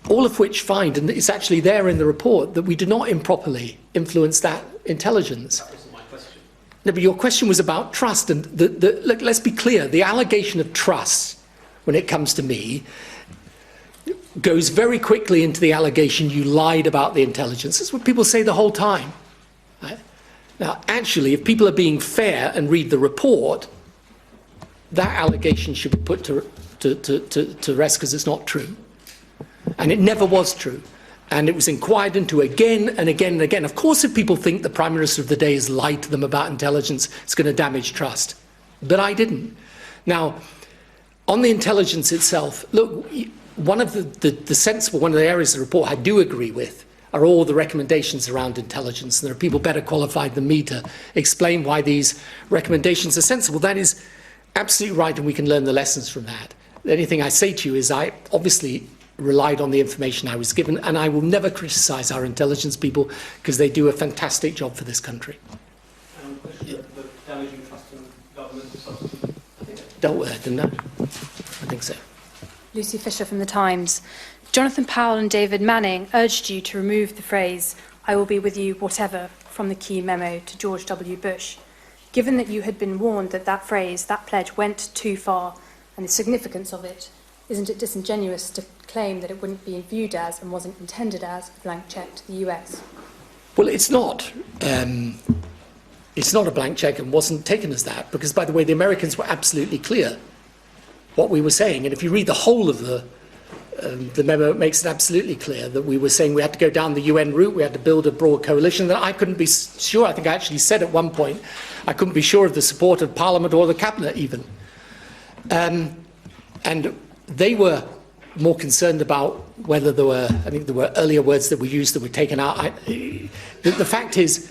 All of which find, and it's actually there in the report, that we did not improperly influence that intelligence. That wasn't my question. No, but your question was about trust, and look, let's be clear, the allegation of trust, when it comes to me, goes very quickly into the allegation you lied about the intelligence. That's what people say the whole time. Right? Now, actually, if people are being fair and read the report, that allegation should be put to rest because it's not true. And it never was true. And it was inquired into again and again and again. Of course, if people think the Prime Minister of the day has lied to them about intelligence, it's going to damage trust. But I didn't. Now, on the intelligence itself, look, one of the sensible, one of the areas of the report I do agree with are all the recommendations around intelligence. And there are people better qualified than me to explain why these recommendations are sensible. That is absolutely right, and we can learn the lessons from that. The only thing I say to you is I obviously relied on the information I was given, and I will never criticise our intelligence people because they do a fantastic job for this country. The damaging trust in government. Dealt with it, didn't I? I think so. Lucy Fisher from The Times. Jonathan Powell and David Manning urged you to remove the phrase, "I will be with you whatever," from the key memo to George W. Bush. Given that you had been warned that that phrase, that pledge, went too far, and the significance of it, isn't it disingenuous to claim that it wouldn't be viewed as and wasn't intended as a blank cheque to the US? Well, it's not. It's not a blank cheque and wasn't taken as that because, by the way, the Americans were absolutely clear what we were saying. And if you read the whole of the memo, it makes it absolutely clear that we were saying we had to go down the UN route, we had to build a broad coalition, that I couldn't be sure, I think I actually said at one point, I couldn't be sure of the support of Parliament or the Cabinet even. And they were more concerned about whether there were, I think there were earlier words that were used that were taken out. The fact is,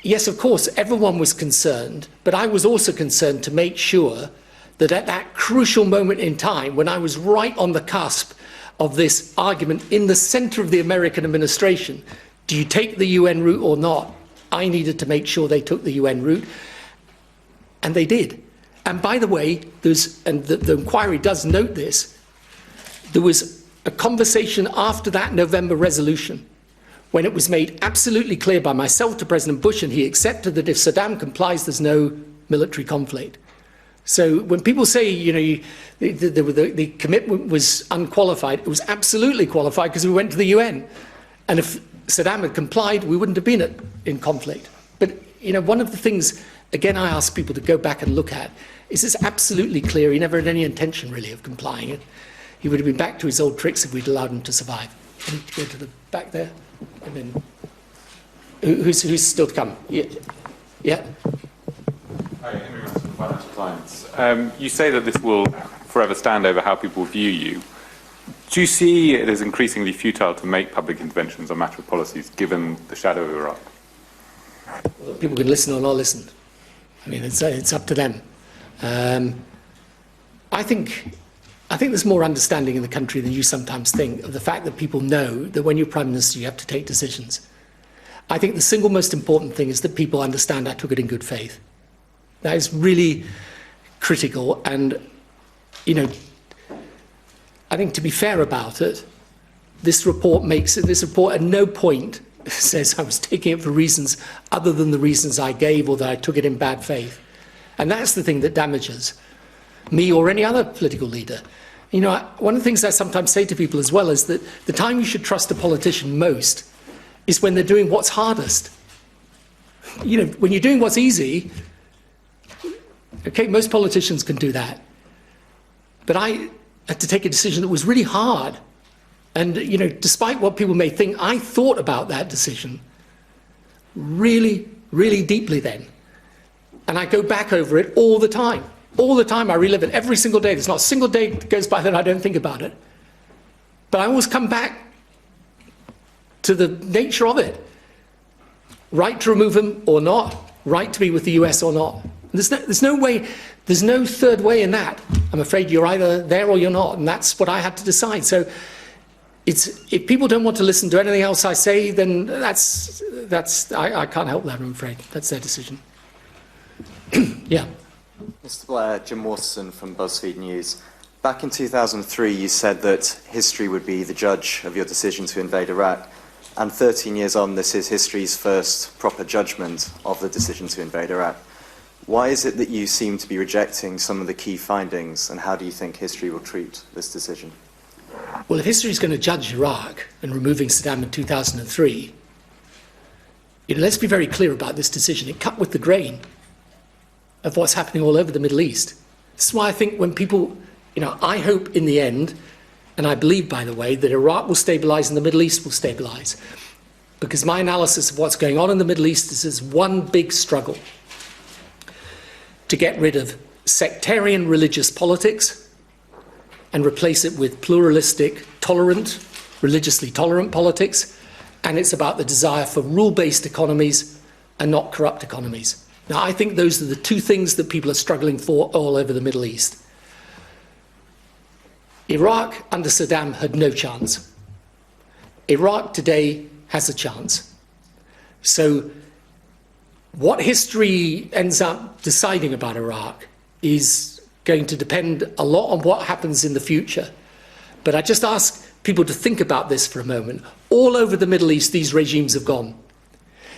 yes, of course, everyone was concerned, but I was also concerned to make sure that at that crucial moment in time, when I was right on the cusp of this argument in the centre of the American administration, do you take the UN route or not? I needed to make sure they took the UN route, and they did. And by the way, the inquiry does note this, there was a conversation after that November resolution when it was made absolutely clear by myself to President Bush, and he accepted that if Saddam complies, there's no military conflict. So when people say, you know, the commitment was unqualified, it was absolutely qualified because we went to the UN. And if Saddam had complied, we wouldn't have been in conflict. But, you know, one of the things, again, I ask people to go back and look at, is it's absolutely clear he never had any intention, really, of complying. He would have been back to his old tricks if we'd allowed him to survive. I need to go to the back there. And then, who's still to come? Yeah. Hi, Henry Ross from Financial Times. You say that this will forever stand over how people view you. Do you see it as increasingly futile to make public interventions on matter of policies given the shadow of Iraq? Well, people can listen or not listen. I mean, it's up to them. I think there's more understanding in the country than you sometimes think of the fact that people know that when you're Prime Minister, you have to take decisions. I think the single most important thing is that people understand I took it in good faith. That is really critical, and, you know, I think to be fair about it, this report at no point says I was taking it for reasons other than the reasons I gave, or that I took it in bad faith. And that's the thing that damages me or any other political leader. You know, one of the things I sometimes say to people as well is that the time you should trust a politician most is when they're doing what's hardest. You know, when you're doing what's easy, okay, most politicians can do that. But I had to take a decision that was really hard. And, you know, despite what people may think, I thought about that decision really, really deeply then. And I go back over it all the time. All the time I relive it, every single day. There's not a single day that goes by that I don't think about it. But I always come back to the nature of it. Right to remove him or not, right to be with the US or not. There's no way, there's no third way in that. I'm afraid you're either there or you're not, and that's what I had to decide. So if people don't want to listen to anything else I say, then I can't help that, I'm afraid. That's their decision. Yeah. Mr. Blair, Jim Waterson from BuzzFeed News. Back in 2003, you said that history would be the judge of your decision to invade Iraq. And 13 years on, this is history's first proper judgment of the decision to invade Iraq. Why is it that you seem to be rejecting some of the key findings, and how do you think history will treat this decision? Well, if history is going to judge Iraq and removing Saddam in 2003, let's be very clear about this decision. It cut with the grain of what's happening all over the Middle East. This is why I think when people, I hope in the end, and I believe, by the way, that Iraq will stabilise and the Middle East will stabilise. Because my analysis of what's going on in the Middle East is there's one big struggle to get rid of sectarian religious politics and replace it with pluralistic, tolerant, religiously tolerant politics. And it's about the desire for rule-based economies and not corrupt economies. Now, I think those are the two things that people are struggling for all over the Middle East. Iraq under Saddam had no chance. Iraq today has a chance. So what history ends up deciding about Iraq is going to depend a lot on what happens in the future. But I just ask people to think about this for a moment. All over the Middle East, these regimes have gone.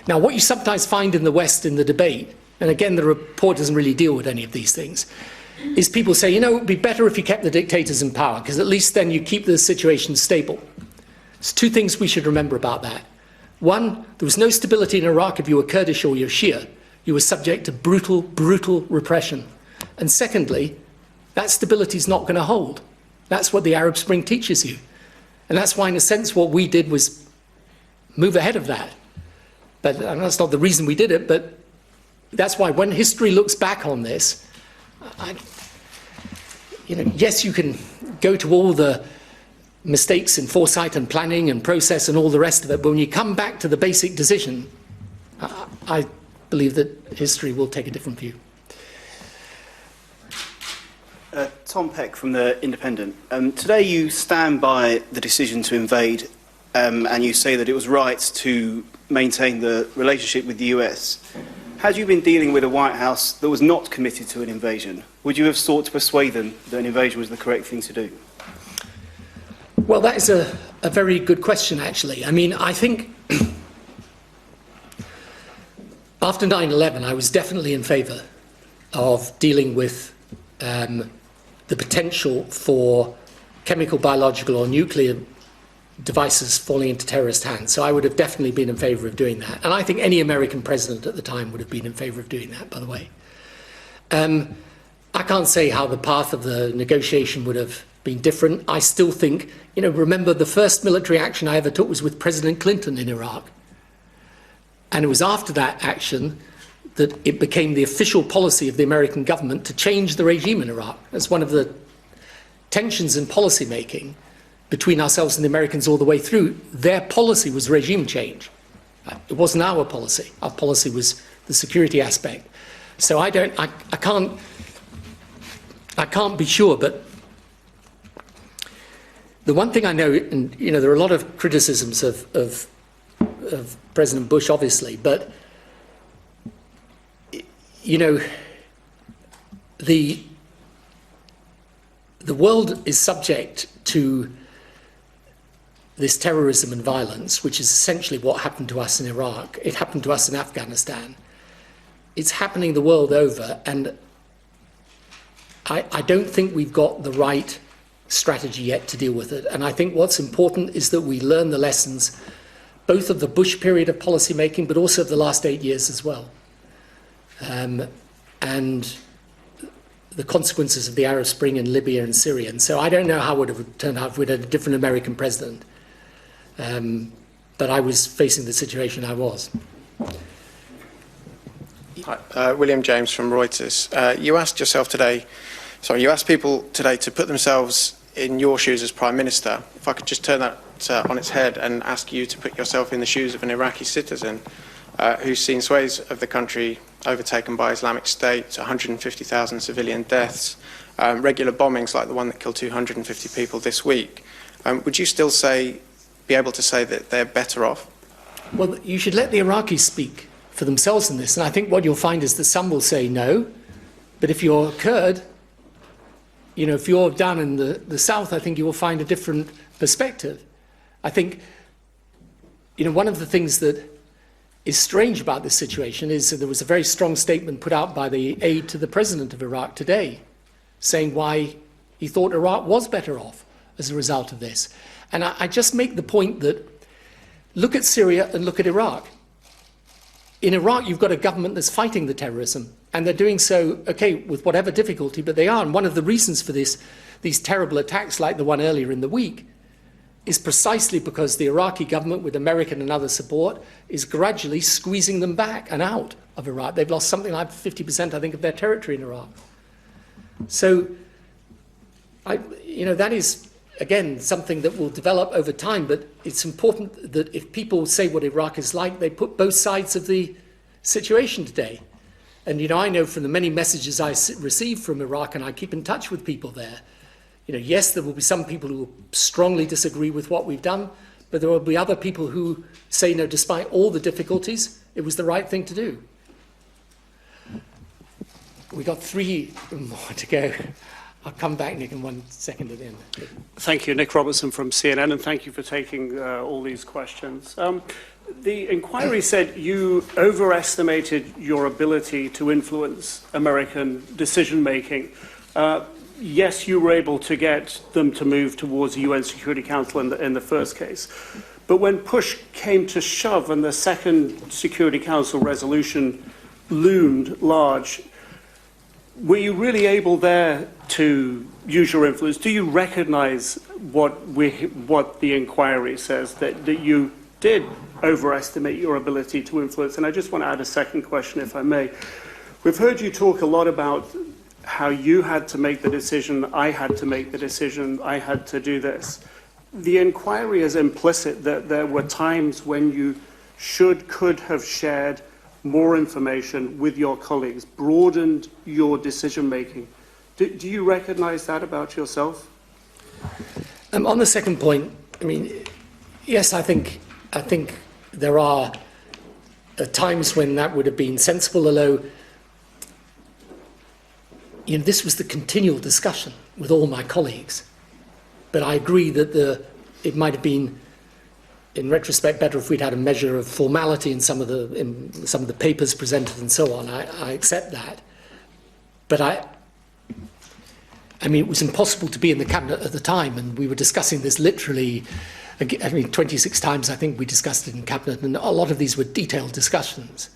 Now, what you sometimes find in the West in the debate, and again, the report doesn't really deal with any of these things, is people say, it would be better if you kept the dictators in power, because at least then you keep the situation stable. There's two things we should remember about that. One, there was no stability in Iraq if you were Kurdish or you're Shia. You were subject to brutal, brutal repression. And secondly, that stability is not going to hold. That's what the Arab Spring teaches you. And that's why, in a sense, what we did was move ahead of that. But that's not the reason we did it, but that's why when history looks back on this, yes, you can go to all the mistakes in foresight and planning and process and all the rest of it, but when you come back to the basic decision, I believe that history will take a different view. Tom Peck from The Independent. Today you stand by the decision to invade and you say that it was right to maintain the relationship with the US. Had you been dealing with a White House that was not committed to an invasion, would you have sought to persuade them that an invasion was the correct thing to do? Well, that is a very good question, actually. I mean, I think after 9/11, I was definitely in favour of dealing with the potential for chemical, biological or nuclear devices falling into terrorist hands. So I would have definitely been in favour of doing that. And I think any American president at the time would have been in favour of doing that, by the way. I can't say how the path of the negotiation would have been different. I still think, remember the first military action I ever took was with President Clinton in Iraq. And it was after that action that it became the official policy of the American government to change the regime in Iraq. That's one of the tensions in policy making between ourselves and the Americans all the way through. Their policy was regime change. It wasn't our policy. Our policy was the security aspect. So I can't be sure, but the one thing I know, and there are a lot of criticisms of President Bush, obviously, but the world is subject to this terrorism and violence, which is essentially what happened to us in Iraq, it happened to us in Afghanistan. It's happening the world over, and I don't think we've got the right strategy yet to deal with it. And I think what's important is that we learn the lessons both of the Bush period of policy making, but also of the last 8 years as well. And the consequences of the Arab Spring in Libya and Syria. And so I don't know how it would have turned out if we'd had a different American president. But I was facing the situation I was. Hi, William James from Reuters. You asked people today to put themselves in your shoes as Prime Minister. If I could just turn that on its head and ask you to put yourself in the shoes of an Iraqi citizen who's seen swathes of the country overtaken by Islamic State, 150,000 civilian deaths, regular bombings like the one that killed 250 people this week. Would you still be able to say that they're better off? Well, you should let the Iraqis speak for themselves in this. And I think what you'll find is that some will say no. But if you're Kurd, if you're down in the south, I think you will find a different perspective. I think, one of the things that is strange about this situation is that there was a very strong statement put out by the aide to the president of Iraq today, saying why he thought Iraq was better off as a result of this. And I just make the point that look at Syria and look at Iraq. In Iraq, you've got a government that's fighting the terrorism, and they're doing so, okay, with whatever difficulty, but they are. And one of the reasons for these terrible attacks, like the one earlier in the week, is precisely because the Iraqi government, with American and other support, is gradually squeezing them back and out of Iraq. They've lost something like 50%, I think, of their territory in Iraq. So, that is, again, something that will develop over time, but it's important that if people say what Iraq is like, they put both sides of the situation today. And, I know from the many messages I receive from Iraq, and I keep in touch with people there, yes, there will be some people who will strongly disagree with what we've done, but there will be other people who say, no, despite all the difficulties, it was the right thing to do. We've got 3 more to go. I'll come back, Nick, in 1 second at the end. Thank you. Nick Robertson from CNN, and thank you for taking all these questions. The inquiry said you overestimated your ability to influence American decision-making. Yes, you were able to get them to move towards the UN Security Council in the first case. But when push came to shove and the second Security Council resolution loomed large, were you really able there to use your influence? Do you recognize what the inquiry says, that you did overestimate your ability to influence? And I just want to add a second question, if I may. We've heard you talk a lot about how you had to make the decision, I had to make the decision, I had to do this. The inquiry is implicit that there were times when you could have shared more information with your colleagues, broadened your decision-making. Do you recognize that about yourself? On the second point, yes, I think there are times when that would have been sensible, although this was the continual discussion with all my colleagues. But I agree that it might have been, in retrospect, better if we'd had a measure of formality in some of the papers presented and so on. I accept that. But it was impossible to be in the cabinet at the time, and we were discussing this literally, 26 times I think we discussed it in cabinet, and a lot of these were detailed discussions.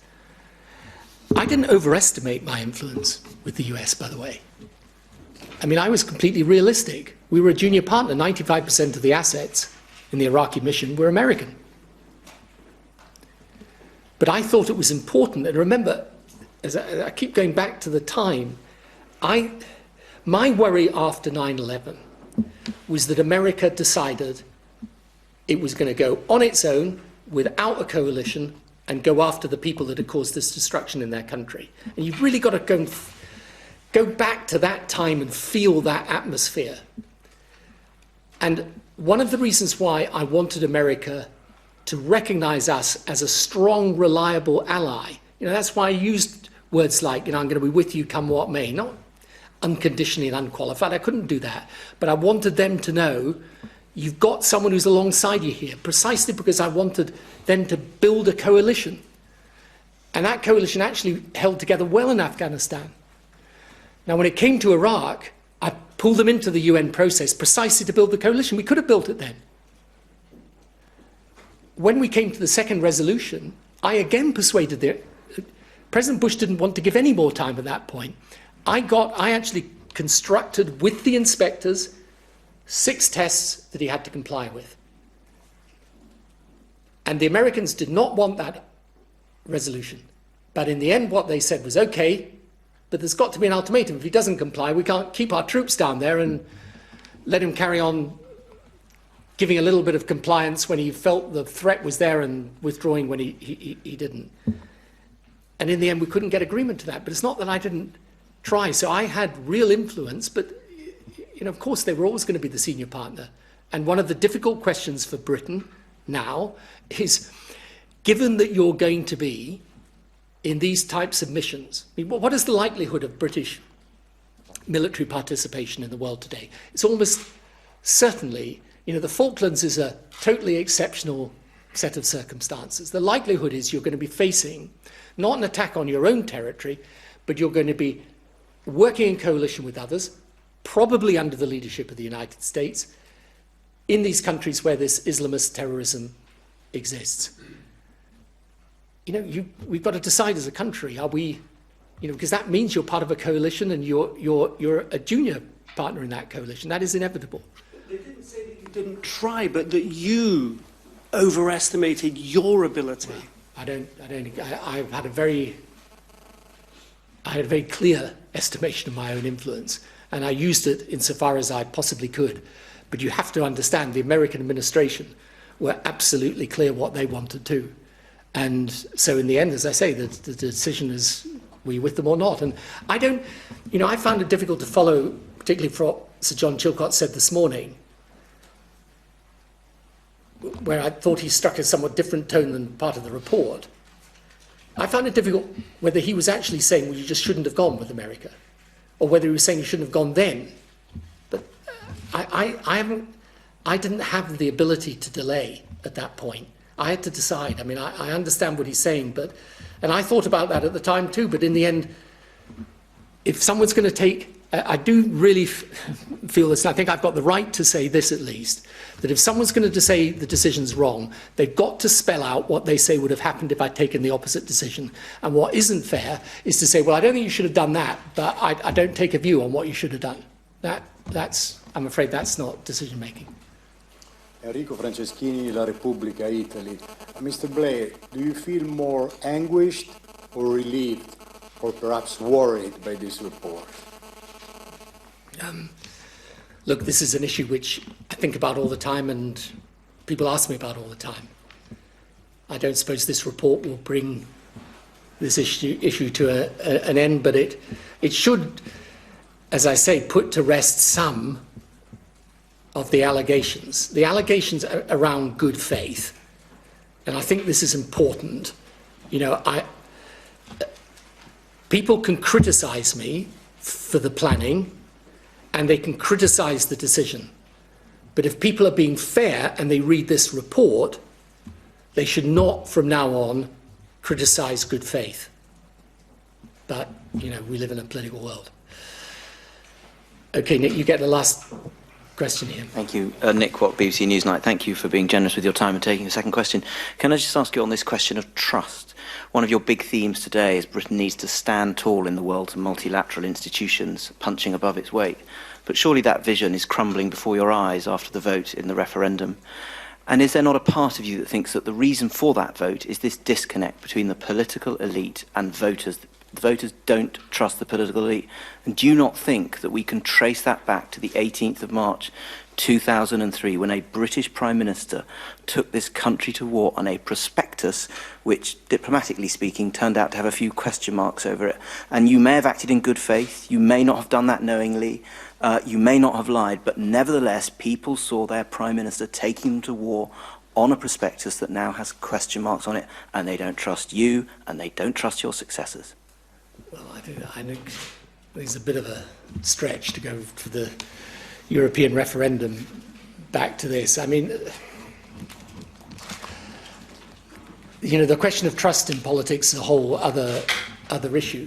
I didn't overestimate my influence with the US, by the way. I was completely realistic. We were a junior partner. 95% of the assets in the Iraqi mission were American. But I thought it was important, and remember, as I keep going back to the time, my worry after 9/11 was that America decided it was going to go on its own, without a coalition, and go after the people that had caused this destruction in their country. And you've really got to go back to that time and feel that atmosphere. And one of the reasons why I wanted America to recognize us as a strong, reliable ally, that's why I used words like, I'm going to be with you come what may, not unconditionally and unqualified. I couldn't do that. But I wanted them to know, you've got someone who's alongside you here, precisely because I wanted then to build a coalition. And that coalition actually held together well in Afghanistan. Now, when it came to Iraq, I pulled them into the UN process precisely to build the coalition. We could have built it then. When we came to the second resolution, I again persuaded President Bush didn't want to give any more time at that point. I actually constructed with the inspectors 6 tests that he had to comply with. And the Americans did not want that resolution. But in the end, what they said was, okay, but there's got to be an ultimatum. If he doesn't comply, we can't keep our troops down there and let him carry on giving a little bit of compliance when he felt the threat was there and withdrawing when he didn't. And in the end, we couldn't get agreement to that. But it's not that I didn't try. So I had real influence, but of course, they were always going to be the senior partner. And one of the difficult questions for Britain now is, given that you're going to be in these types of missions, I mean, what is the likelihood of British military participation in the world today? It's almost certainly, the Falklands is a totally exceptional set of circumstances. The likelihood is you're going to be facing not an attack on your own territory, but you're going to be working in coalition with others, probably under the leadership of the United States, in these countries where this Islamist terrorism exists. We've got to decide as a country, are we, because that means you're part of a coalition and you're a junior partner in that coalition. That is inevitable. They didn't say that you didn't try, but that you overestimated your ability. Well, I had a very clear estimation of my own influence, and I used it insofar as I possibly could. But you have to understand, the American administration were absolutely clear what they wanted to. And so in the end, as I say, the decision is, were you with them or not? And I found it difficult to follow, particularly for what Sir John Chilcot said this morning, where I thought he struck a somewhat different tone than part of the report. I found it difficult whether he was actually saying, well, you just shouldn't have gone with America, or whether he was saying you shouldn't have gone then. But I didn't have the ability to delay at that point. I had to decide. I mean, I understand what he's saying, and I thought about that at the time too, but in the end, if someone's going to take, I do really feel this, and I think I've got the right to say this at least, that if someone's going to say the decision's wrong, they've got to spell out what they say would have happened if I'd taken the opposite decision. And what isn't fair is to say, well, I don't think you should have done that, but I don't take a view on what you should have done. I'm afraid that's not decision making. Enrico Franceschini, La Repubblica, Italy. Mr. Blair, do you feel more anguished or relieved or perhaps worried by this report? Look, this is an issue which I think about all the time and people ask me about all the time. I don't suppose this report will bring this issue to an end, but it should, as I say, put to rest some of the allegations around good faith. And I think this is important. People can criticize me for the planning and they can criticize the decision. But if people are being fair and they read this report, they should not from now on criticize good faith. But, we live in a political world. Okay, Nick, you get the last question here. Thank you. Nick Watt, BBC Newsnight. Thank you for being generous with your time and taking a second question. Can I just ask you on this question of trust? One of your big themes today is Britain needs to stand tall in the world's multilateral institutions, punching above its weight. But surely that vision is crumbling before your eyes after the vote in the referendum. And is there not a part of you that thinks that the reason for that vote is this disconnect between the political elite and voters? The voters don't trust the political elite. And do you not think that we can trace that back to the 18th of March 2003, when a British Prime Minister took this country to war on a prospectus which, diplomatically speaking, turned out to have a few question marks over it? And you may have acted in good faith, you may not have done that knowingly, you may not have lied, but nevertheless people saw their Prime Minister taking them to war on a prospectus that now has question marks on it, and they don't trust you and they don't trust your successors. Well, I think there's a bit of a stretch to go for the European referendum back to this. I mean, you know, the question of trust in politics is a whole other issue.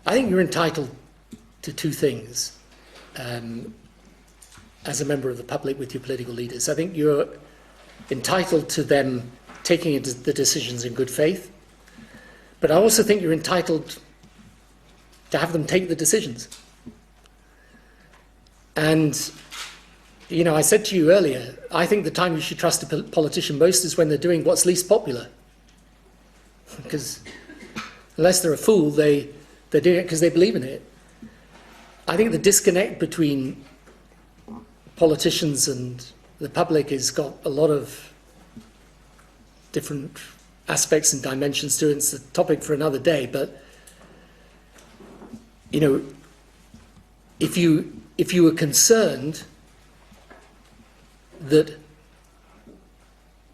I think you're entitled to two things as a member of the public with your political leaders. I think you're entitled to them taking the decisions in good faith, but I also think you're entitled to have them take the decisions. And, you know, I said to you earlier, I think the time you should trust a politician most is when they're doing what's least popular. Because unless they're a fool, they're doing it because they believe in it. I think the disconnect between politicians and the public has got a lot of different aspects and dimensions to it. It's a topic for another day, but, you know, if you were concerned that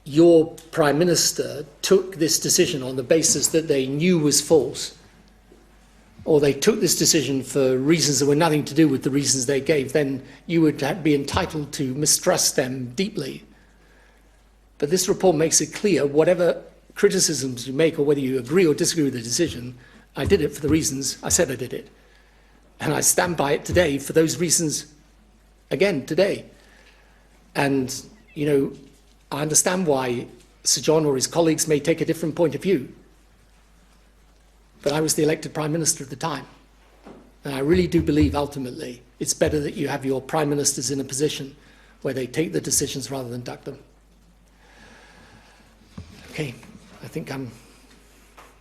your Prime Minister took this decision on the basis that they knew was false, or they took this decision for reasons that were nothing to do with the reasons they gave, then you would be entitled to mistrust them deeply. But this report makes it clear, whatever criticisms you make, or whether you agree or disagree with the decision, I did it for the reasons I said I did it. And I stand by it today for those reasons, again, today. And, you know, I understand why Sir John or his colleagues may take a different point of view. But I was the elected Prime Minister at the time. And I really do believe, ultimately, it's better that you have your Prime Ministers in a position where they take the decisions rather than duck them. Okay, I think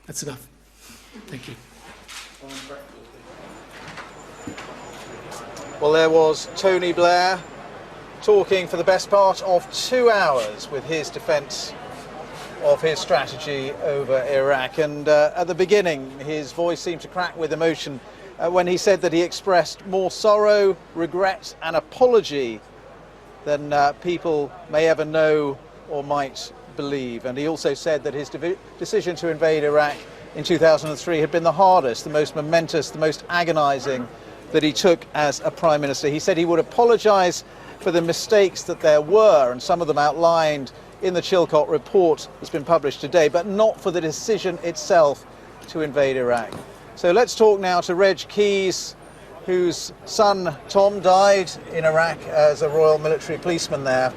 that's enough. Thank you. Well, there was Tony Blair talking for the best part of 2 hours with his defence of his strategy over Iraq. And at the beginning, his voice seemed to crack with emotion when he said that he expressed more sorrow, regret and apology than people may ever know or might believe. And he also said that his decision to invade Iraq in 2003 had been the hardest, the most momentous, the most agonising that he took as a Prime Minister. He said he would apologise for the mistakes that there were, and some of them outlined in the Chilcot report that's been published today, but not for the decision itself to invade Iraq. So let's talk now to Reg Keyes, whose son Tom died in Iraq as a Royal Military Policeman there.